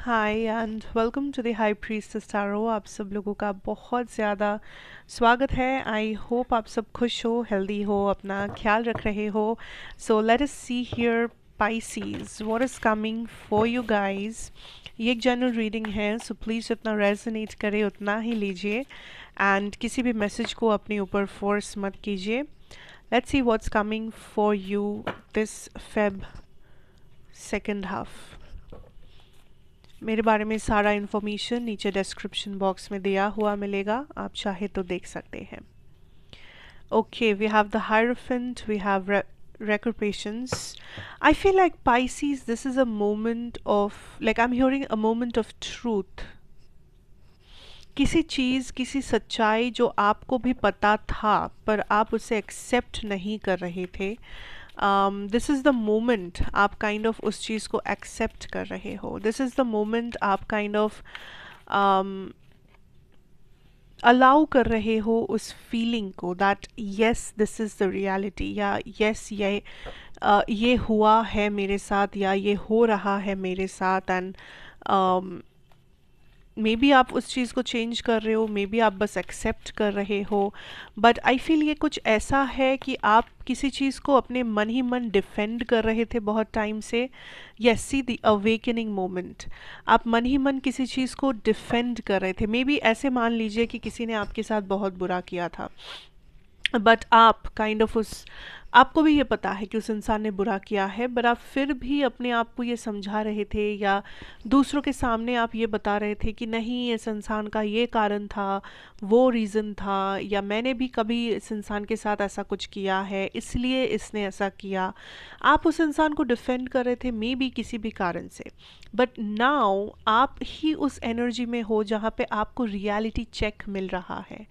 Hi and welcome to the high priestess tarot. आप सब लोगों का बहुत ज़्यादा स्वागत है। आई होप आप सब खुश हो, हेल्दी हो, अपना ख्याल रख रहे हो। So let us see here Pisces what is coming for you guys. ये एक जनरल रीडिंग है, सो प्लीज़ जितना रेजोनेट करे उतना ही लीजिए एंड किसी भी मैसेज को अपने ऊपर फोर्स मत कीजिए। Let's see what's coming for you this Feb second half. मेरे बारे में सारा इन्फॉर्मेशन नीचे डिस्क्रिप्शन बॉक्स में दिया हुआ मिलेगा, आप चाहे तो देख सकते हैं। Okay, we have the hierophant, we have recuperations. I feel like Pisces, this is a moment of, like I'm hearing a moment of truth. किसी चीज़, किसी सच्चाई जो आपको भी पता था पर आप उसे एक्सेप्ट नहीं कर रहे थे, दिस इज़ द मोमेंट आप काइंड ऑफ उस चीज़ को एक्सेप्ट कर रहे हो। दिस इज़ द मोमेंट आप काइंड ऑफ अलाउ कर रहे हो उस फीलिंग को that yes this is the reality, या यस ये हुआ है मेरे साथ, या ये हो रहा है मेरे साथ। एंड मे बी आप उस चीज़ को चेंज कर रहे हो, मे बी आप बस एक्सेप्ट कर रहे हो, बट आई फील ये कुछ ऐसा है कि आप किसी चीज़ को अपने मन ही मन डिफेंड कर रहे थे बहुत टाइम से। Yes, see the awakening moment, आप मन ही मन किसी चीज़ को डिफेंड कर रहे थे। मे बी ऐसे मान लीजिए कि किसी ने आपके साथ बहुत बुरा किया था, बट आप काइंड ऑफ उस, आपको भी ये पता है कि उस इंसान ने बुरा किया है, बट आप फिर भी अपने आप को ये समझा रहे थे या दूसरों के सामने आप ये बता रहे थे कि नहीं, इस इंसान का ये कारण था, वो रीज़न था, या मैंने भी कभी इस इंसान के साथ ऐसा कुछ किया है इसलिए इसने ऐसा किया। आप उस इंसान को डिफेंड कर रहे थे मे बी किसी भी कारण से, बट नाउ आप ही उस एनर्जी में हो जहाँ पे आपको रियलिटी चेक मिल रहा है।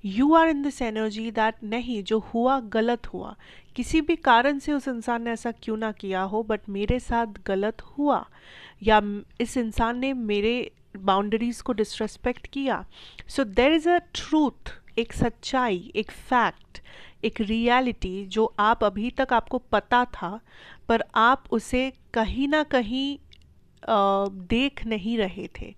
You are in this energy that नहीं, जो हुआ गलत हुआ, किसी भी कारण से उस इंसान ने ऐसा क्यों ना किया हो, बट मेरे साथ गलत हुआ, या इस इंसान ने मेरे बाउंड्रीज को डिसरेस्पेक्ट किया। So there is a truth, एक सच्चाई, एक फैक्ट, एक रियलिटी जो आप अभी तक आपको पता था पर आप उसे कहीं ना कहीं देख नहीं रहे थे,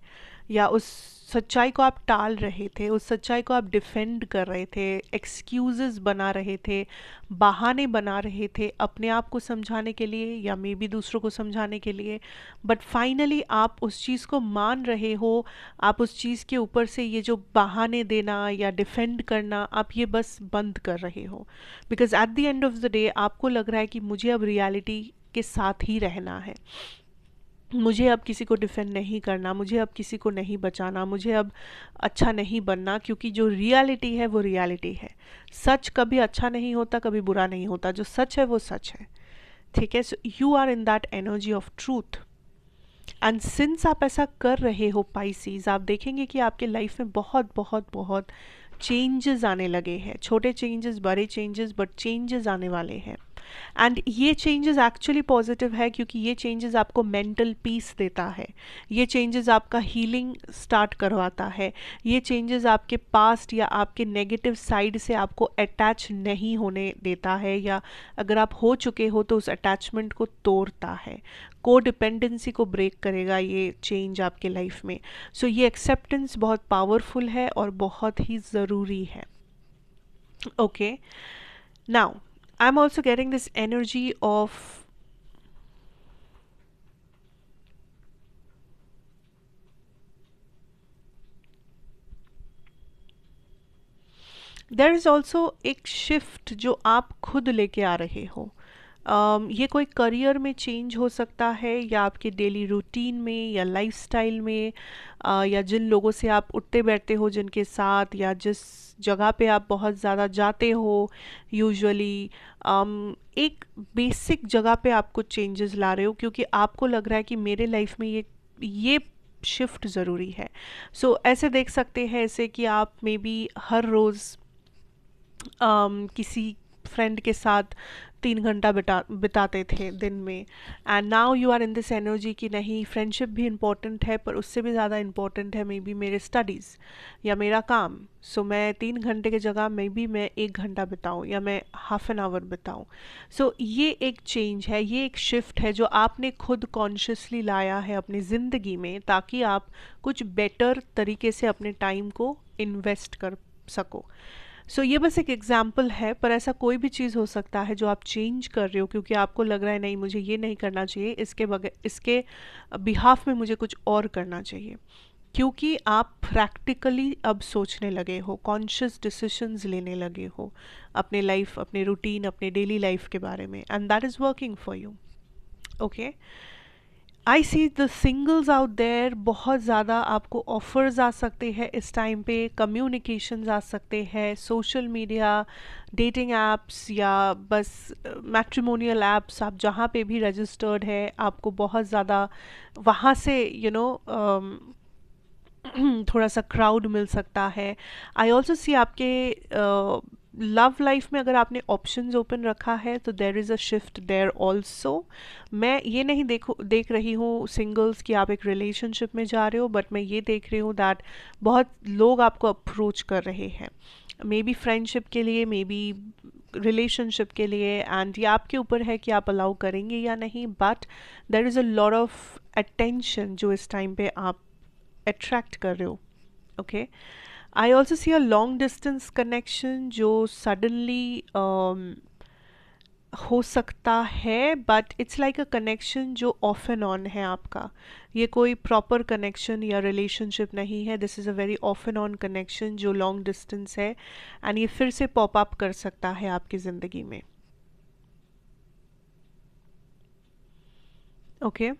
या उस सच्चाई को आप टाल रहे थे, उस सच्चाई को आप डिफेंड कर रहे थे, एक्सक्यूजेस बना रहे थे, बहाने बना रहे थे अपने आप को समझाने के लिए या मे बी दूसरों को समझाने के लिए। बट फाइनली आप उस चीज़ को मान रहे हो, आप उस चीज़ के ऊपर से ये जो बहाने देना या डिफेंड करना, आप ये बस बंद कर रहे हो। Because at the end of the day आपको लग रहा है कि मुझे अब रियलिटी के साथ ही रहना है, मुझे अब किसी को डिफेंड नहीं करना, मुझे अब किसी को नहीं बचाना, मुझे अब अच्छा नहीं बनना, क्योंकि जो रियलिटी है वो रियलिटी है। सच कभी अच्छा नहीं होता, कभी बुरा नहीं होता, जो सच है वो सच है। ठीक है, so you are in that energy of truth. And since आप ऐसा कर रहे हो पाइसीज, आप देखेंगे कि आपके लाइफ में बहुत बहुत बहुत चेंजेस आने लगे हैं, छोटे चेंजेस, बड़े चेंजेस, बट चेंजेस आने वाले हैं। एंड ये चेंजेस एक्चुअली पॉजिटिव है, क्योंकि ये चेंजेस आपको मेंटल पीस देता है, ये चेंजेस आपका हीलिंग स्टार्ट करवाता है, ये चेंजेस आपके पास्ट या आपके नेगेटिव साइड से आपको अटैच नहीं होने देता है, या अगर आप हो चुके हो तो उस अटैचमेंट को तोड़ता है, को डिपेंडेंसी को ब्रेक करेगा ये चेंज आपके लाइफ में। सो ये एक्सेप्टेंस बहुत पावरफुल है और बहुत ही ज़रूरी है। Okay, now I'm also getting this energy of there is also एक shift जो आप खुद लेके आ रहे हो। ये कोई करियर में चेंज हो सकता है, या आपके डेली रूटीन में, या लाइफस्टाइल में, या जिन लोगों से आप उठते बैठते हो जिनके साथ, या जिस जगह पे आप बहुत ज़्यादा जाते हो यूजुअली, एक बेसिक जगह पे आप कुछ चेंजेस ला रहे हो, क्योंकि आपको लग रहा है कि मेरे लाइफ में ये शिफ्ट ज़रूरी है। सो ऐसे देख सकते हैं ऐसे कि आप मे बी हर रोज़ किसी फ्रेंड के साथ 3 घंटा बिताते थे दिन में, and now you are in this energy कि नहीं, फ्रेंडशिप भी इम्पोर्टेंट है पर उससे भी ज़्यादा इम्पोर्टेंट है मे बी मेरे स्टडीज़ या मेरा काम। सो मैं 3 घंटे की जगह मे बी मैं 1 घंटा बिताऊँ या मैं हाफ एन आवर बिताऊँ। सो ये एक चेंज है, ये एक शिफ्ट है जो आपने खुद कॉन्शियसली लाया है अपनी ज़िंदगी में, ताकि आप कुछ बेटर तरीके से अपने टाइम को इन्वेस्ट कर सको। सो ये बस एक एग्जाम्पल है, पर ऐसा कोई भी चीज़ हो सकता है जो आप चेंज कर रहे हो क्योंकि आपको लग रहा है नहीं मुझे ये नहीं करना चाहिए, इसके बगैर इसके बिहाफ में मुझे कुछ और करना चाहिए, क्योंकि आप प्रैक्टिकली अब सोचने लगे हो, कॉन्शियस डिसीजंस लेने लगे हो अपने लाइफ, अपने रूटीन, अपने डेली लाइफ के बारे में, and that is working for you. Okay, I see the singles out there, बहुत ज़्यादा आपको ऑफर्स आ सकते हैं इस टाइम पे, कम्युनिकेशंस आ सकते हैं, सोशल मीडिया, डेटिंग एप्स या बस मैट्रिमोनियल एप्स, आप जहाँ पे भी रजिस्टर्ड है आपको बहुत ज़्यादा वहाँ से थोड़ा सा क्राउड मिल सकता है। आई ऑल्सो सी आपके लव लाइफ में अगर आपने ऑप्शंस ओपन रखा है तो there is a shift there also. मैं ये नहीं देख रही हूँ सिंगल्स कि आप एक रिलेशनशिप में जा रहे हो, बट मैं ये देख रही हूँ दैट बहुत लोग आपको अप्रोच कर रहे हैं, मे बी फ्रेंडशिप के लिए, मे बी रिलेशनशिप के लिए, एंड ये आपके ऊपर है कि आप अलाउ करेंगे या नहीं, but there is a lot of attention जो इस टाइम पे आप अट्रैक्ट कर रहे हो। Okay, I also see a long distance connection जो सडनली हो सकता है, but it's like a connection जो ऑफ एंड ऑन है आपका, ये कोई प्रॉपर कनेक्शन या रिलेशनशिप नहीं है, this is a very of and on connection जो लॉन्ग डिस्टेंस है, एंड ये फिर से पॉप अप कर सकता है आपकी ज़िंदगी में। Okay,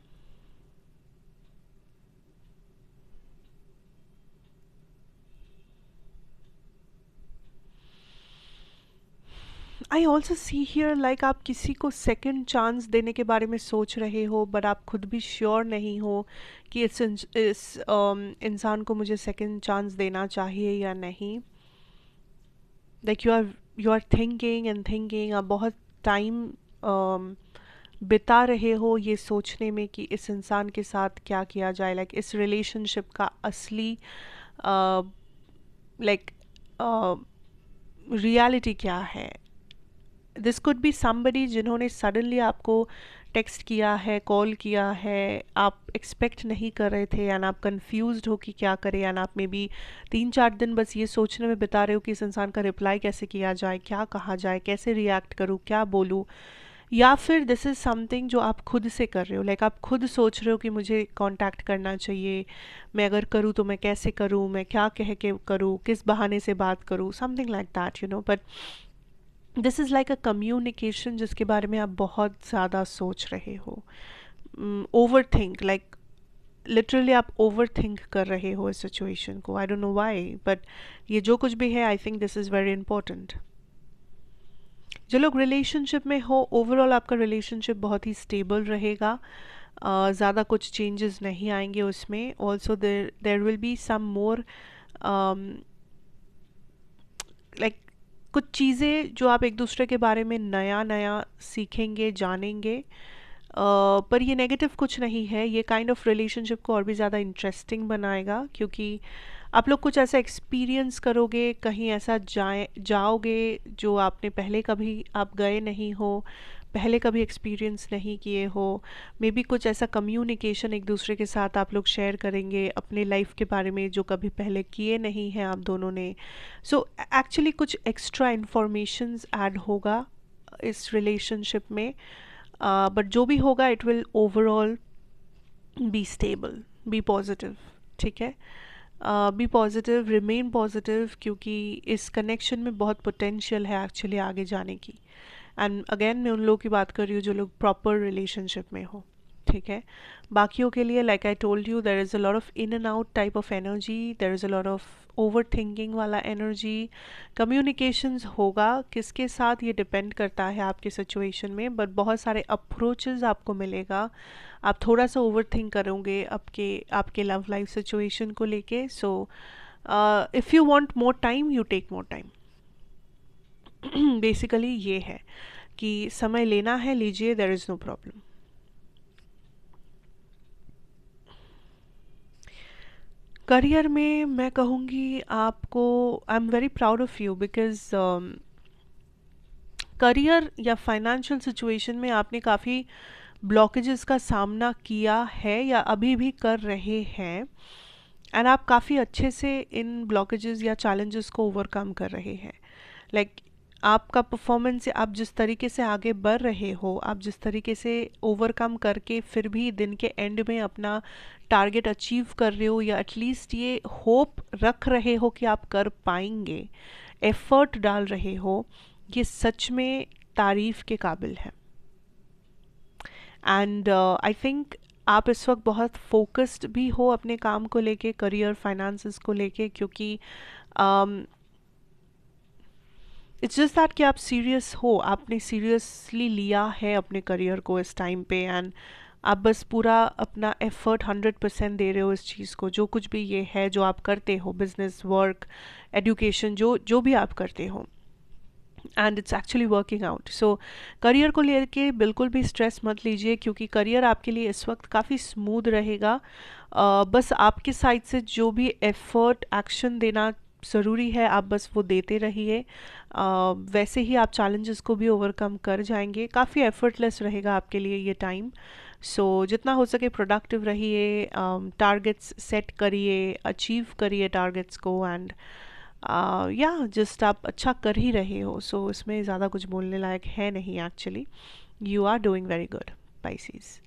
I also see here like आप किसी को सेकेंड चांस देने के बारे में सोच रहे हो, बट आप खुद भी श्योर नहीं हो कि इस इंसान को मुझे सेकेंड चांस देना चाहिए या नहीं। Like you are thinking and thinking, आप बहुत टाइम बिता रहे हो ये सोचने में कि इस इंसान के साथ क्या किया जाए, लाइक इस रिलेशनशिप का असली लाइक रियलिटी क्या है। दिस कुड बी समबडी जिन्होंने सडनली आपको टेक्स्ट किया है, कॉल किया है, आप एक्सपेक्ट नहीं कर रहे थे, एंड आप कंफ्यूज्ड हो कि क्या करें, एंड आप में भी 3-4 दिन बस ये सोचने में बिता रहे हो कि इस इंसान का रिप्लाई कैसे किया जाए, क्या कहा जाए, कैसे रिएक्ट करूँ, क्या बोलूँ। या फिर दिस इज़ समथिंग जो आप खुद से कर रहे हो, लाइक आप खुद सोच रहे हो कि मुझे कांटेक्ट करना चाहिए, मैं अगर करूँ तो मैं कैसे करूँ, मैं क्या कह के करूँ, किस बहाने से बात करूँ, something like that you know. But this is like a communication जिसके बारे में आप बहुत ज़्यादा सोच रहे हो, ओवर थिंक, लाइक लिटरली आप ओवर थिंक कर रहे हो इस सिचुएशन को, I don't know why, but ये जो कुछ भी है I think this is very important. जो लोग रिलेशनशिप में हो, ओवरऑल आपका रिलेशनशिप बहुत ही स्टेबल रहेगा, ज़्यादा कुछ चेंजेस नहीं आएंगे उसमें। Also there there will be some more like कुछ चीज़ें जो आप एक दूसरे के बारे में नया नया सीखेंगे, जानेंगे, पर ये नेगेटिव कुछ नहीं है, ये काइंड ऑफ रिलेशनशिप को और भी ज़्यादा इंटरेस्टिंग बनाएगा, क्योंकि आप लोग कुछ ऐसा एक्सपीरियंस करोगे, कहीं ऐसा जाओगे जो आपने पहले कभी आप गए नहीं हो, पहले कभी एक्सपीरियंस नहीं किए हो, मे बी कुछ ऐसा कम्युनिकेशन एक दूसरे के साथ आप लोग शेयर करेंगे अपने लाइफ के बारे में जो कभी पहले किए नहीं हैं आप दोनों ने। सो एक्चुअली कुछ एक्स्ट्रा इंफॉर्मेशंस ऐड होगा इस रिलेशनशिप में, बट जो भी होगा it will overall be stable, be positive. ठीक है, बी पॉजिटिव, रिमेन पॉजिटिव, क्योंकि इस कनेक्शन में बहुत पोटेंशियल है एक्चुअली आगे जाने की। एंड अगेन मैं उन लोगों की बात कर रही हूँ जो लोग प्रॉपर रिलेशनशिप में हो। ठीक है, बाकियों के लिए like I told you there is a lot of in and out type of energy, there is a lot of over thinking वाला एनर्जी, कम्युनिकेशंस होगा, किसके साथ ये डिपेंड करता है आपके सिचुएशन में, बट बहुत सारे अप्रोचेस आपको मिलेगा, आप थोड़ा सा ओवर थिंक करोगे आपके लव लाइफ सिचुएशन को लेके। So if you want more time, you take more time. Basically ये है कि समय लेना है, लीजिए, there is no problem. Career में मैं कहूँगी आपको, I am very proud of you because career या फाइनेंशियल सिचुएशन में आपने काफ़ी ब्लॉकेजेस का सामना किया है या अभी भी कर रहे हैं, एंड आप काफ़ी अच्छे से इन ब्लॉकेजेस या चैलेंजेस को ओवरकम कर रहे हैं। लाइक आपका परफॉर्मेंस, आप जिस तरीके से आगे बढ़ रहे हो, आप जिस तरीके से ओवरकम करके फिर भी दिन के एंड में अपना टारगेट अचीव कर रहे हो, या एटलीस्ट ये होप रख रहे हो कि आप कर पाएंगे, एफर्ट डाल रहे हो, ये सच में तारीफ के काबिल है। एंड आई थिंक आप इस वक्त बहुत फोकस्ड भी हो अपने काम को लेके, करियर फाइनेंसेस को लेके, क्योंकि इट्स जस्ट दैट कि आप सीरियस हो, आपने सीरियसली लिया है अपने करियर को इस टाइम पे, एंड आप बस पूरा अपना एफर्ट 100% दे रहे हो इस चीज़ को, जो कुछ भी ये है जो आप करते हो, बिजनेस, वर्क, एजुकेशन, जो जो भी आप करते हो, and it's actually working out. So career को लेके बिल्कुल भी स्ट्रेस मत लीजिए, क्योंकि करियर आपके लिए इस वक्त काफ़ी स्मूथ रहेगा। बस आपके साइड से जो भी एफर्ट, एक्शन देना ज़रूरी है, आप बस वो देते रहिए। वैसे ही आप चैलेंजेस को भी ओवरकम कर जाएंगे। काफ़ी एफर्टलेस रहेगा आपके लिए ये टाइम। सो जितना हो सके प्रोडक्टिव रहिए, टारगेट्स सेट करिए, अचीव करिए टारगेट्स को, एंड या जस्ट आप अच्छा कर ही रहे हो, सो इसमें ज़्यादा कुछ बोलने लायक है नहीं actually. You are doing very good, Pisces.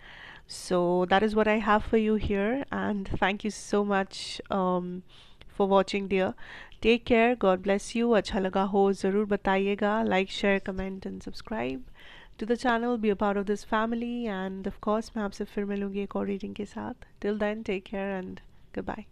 So that is what I have for you here, and thank you so much for watching, dear. Take care, God bless you. अच्छा लगा हो ज़रूर बताइएगा, like, share, comment and subscribe to the channel, be a part of this family, and of course मैं आपसे फिर मिलूँगी एक और रीडिंग के साथ. Till then, take care and goodbye.